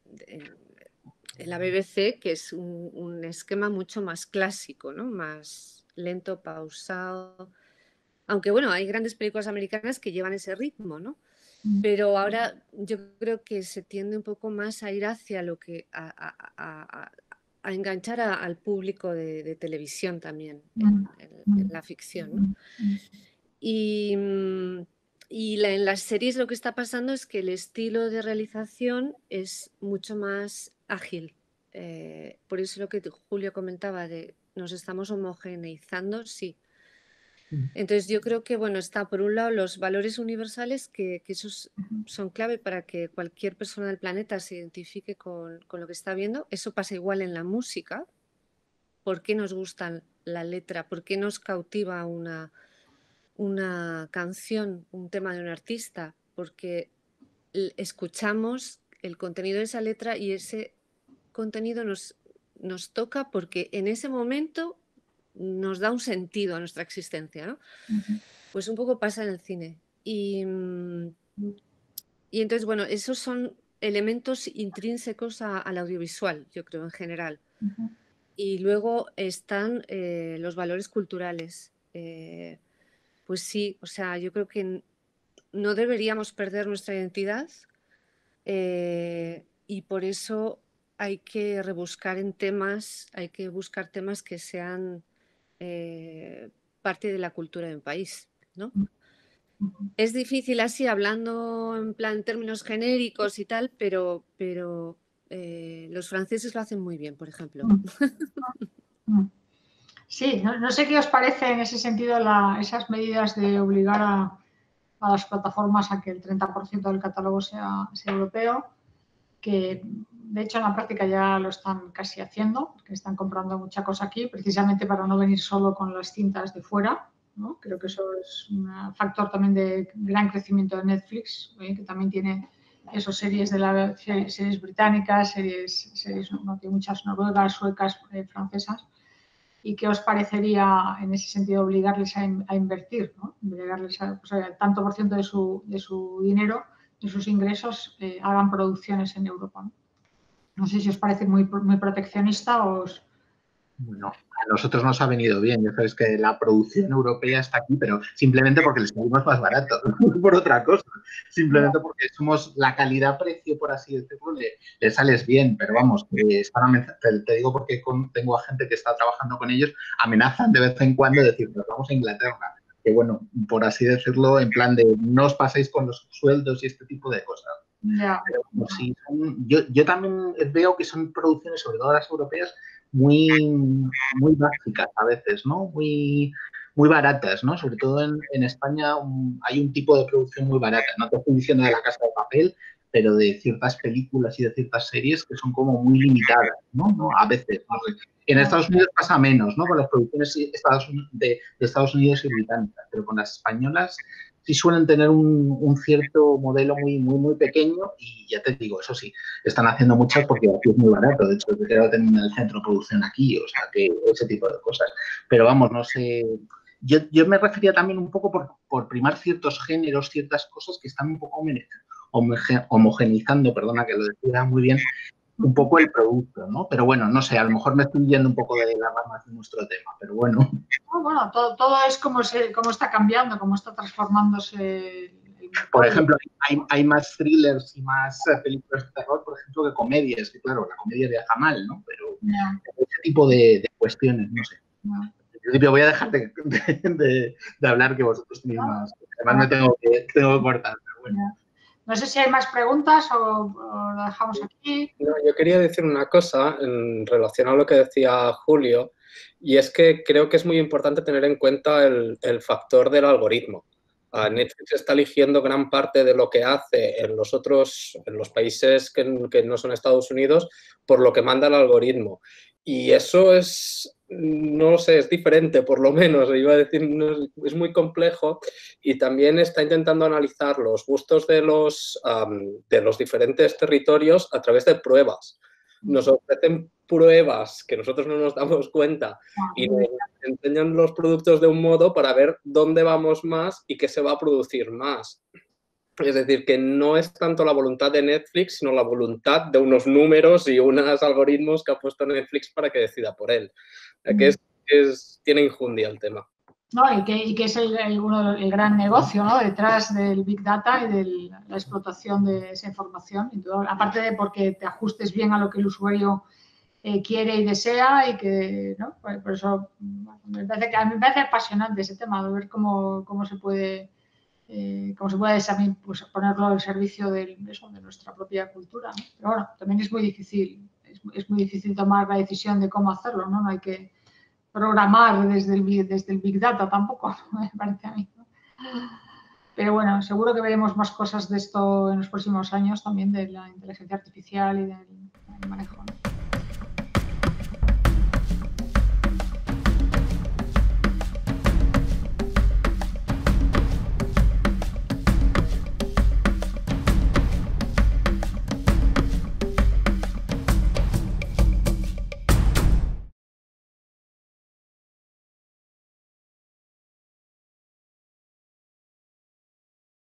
la BBC, que es un esquema mucho más clásico, ¿no? Más lento, pausado. Aunque bueno, hay grandes películas americanas que llevan ese ritmo, ¿no? Pero ahora yo creo que se tiende un poco más a ir hacia lo que a enganchar al público de televisión también en la ficción, ¿no? Y en las series lo que está pasando es que el estilo de realización es mucho más ágil. Por eso lo que Julio comentaba de nos estamos homogeneizando, sí. Entonces yo creo que, bueno, está por un lado los valores universales, que esos son clave para que cualquier persona del planeta se identifique con lo que está viendo. Eso pasa igual en la música. ¿Por qué nos gusta la letra? ¿Por qué nos cautiva una canción, un tema de un artista? Porque escuchamos el contenido de esa letra y ese contenido nos toca porque en ese momento nos da un sentido a nuestra existencia, ¿no? Pues un poco pasa en el cine. Y entonces, bueno, esos son elementos intrínsecos al audiovisual, yo creo, en general. Y luego están los valores culturales. Pues sí, o sea, yo creo que no deberíamos perder nuestra identidad, y por eso hay que rebuscar en temas, hay que buscar temas que sean parte de la cultura de un país, ¿no? Es difícil así, hablando en plan términos genéricos y tal, pero Los franceses lo hacen muy bien, por ejemplo. Sí, no sé qué os parece en ese sentido esas medidas de obligar a las plataformas a que el 30% del catálogo sea europeo, que de hecho en la práctica ya lo están casi haciendo, porque están comprando mucha cosa aquí, precisamente para no venir solo con las cintas de fuera, ¿no? Creo que eso es un factor también de gran crecimiento de Netflix, que también tiene esas series series británicas, series ¿no? Tiene muchas noruegas, suecas, francesas. ¿Y qué os parecería en ese sentido obligarles a invertir, ¿no? Obligarles a, pues, tanto por ciento de su dinero, de sus ingresos, hagan producciones en Europa, ¿no? No sé si os parece muy proteccionista o os... Bueno, a nosotros nos ha venido bien. Ya sabéis que la producción europea está aquí, pero simplemente porque les salimos más barato, no por otra cosa. Simplemente porque somos la calidad-precio, por así decirlo, le sales bien. Pero vamos, te digo porque tengo a gente que está trabajando con ellos, amenazan de vez en cuando de decir, nos vamos a Inglaterra. Que bueno, por así decirlo, en plan de no os paséis con los sueldos y este tipo de cosas. Yeah. Pero, sí, yo también veo que son producciones, sobre todo las europeas, muy básicas a veces, ¿no? Muy baratas, ¿no? Sobre todo en España hay un tipo de producción muy barata. No te estoy diciendo de La Casa de Papel, pero de ciertas películas y de ciertas series que son como muy limitadas, ¿no? A veces, no sé. En Estados Unidos pasa menos, ¿no? Con las producciones de Estados Unidos y británicas, pero con las españolas sí suelen tener un cierto modelo muy pequeño y ya te digo, eso sí, están haciendo muchas porque aquí es muy barato. De hecho, creo que tienen el centro de producción aquí, o sea, que ese tipo de cosas. Pero vamos, no sé... Yo me refería también un poco por primar ciertos géneros, ciertas cosas que están un poco homogenizando, perdona que lo decía muy bien, un poco el producto, ¿no? Pero bueno, no sé, a lo mejor me estoy yendo un poco de la rama de nuestro tema, pero bueno. Bueno, todo es cómo está cambiando, cómo está transformándose. Por ejemplo, hay más thrillers y más películas de terror, por ejemplo, que comedias, que claro, la comedia viaja mal, ¿no? Pero ese tipo de cuestiones, no sé. En principio voy a dejar de hablar, que vosotros tenéis más. Además me tengo que cortar, pero bueno. No sé si hay más preguntas o lo dejamos aquí. No, yo quería decir una cosa en relación a lo que decía Julio, y es que creo que es muy importante tener en cuenta el factor del algoritmo. Netflix está eligiendo gran parte de lo que hace en los países que no son Estados Unidos, por lo que manda el algoritmo. Y eso es, no sé, es diferente, por lo menos, iba a decir, es muy complejo, y también está intentando analizar los gustos de los diferentes territorios a través de pruebas. Nos ofrecen pruebas que nosotros no nos damos cuenta y nos enseñan los productos de un modo para ver dónde vamos más y qué se va a producir más. Es decir, que no es tanto la voluntad de Netflix, sino la voluntad de unos números y unos algoritmos que ha puesto Netflix para que decida por él. Que tiene injundia el tema. No, y que es el gran negocio, ¿no? Detrás del Big Data y de la explotación de esa información. Entonces, aparte de porque te ajustes bien a lo que el usuario quiere y desea y que, ¿no? Por eso a mí me parece apasionante ese tema, de ver cómo se puede también pues, ponerlo al servicio de nuestra propia cultura, ¿no? Pero bueno, también es muy difícil, es muy difícil tomar la decisión de cómo hacerlo, ¿no? No hay que programar desde el Big Data tampoco, me parece a mí, ¿no? Pero bueno, seguro que veremos más cosas de esto en los próximos años también, de la inteligencia artificial y del manejo, ¿no?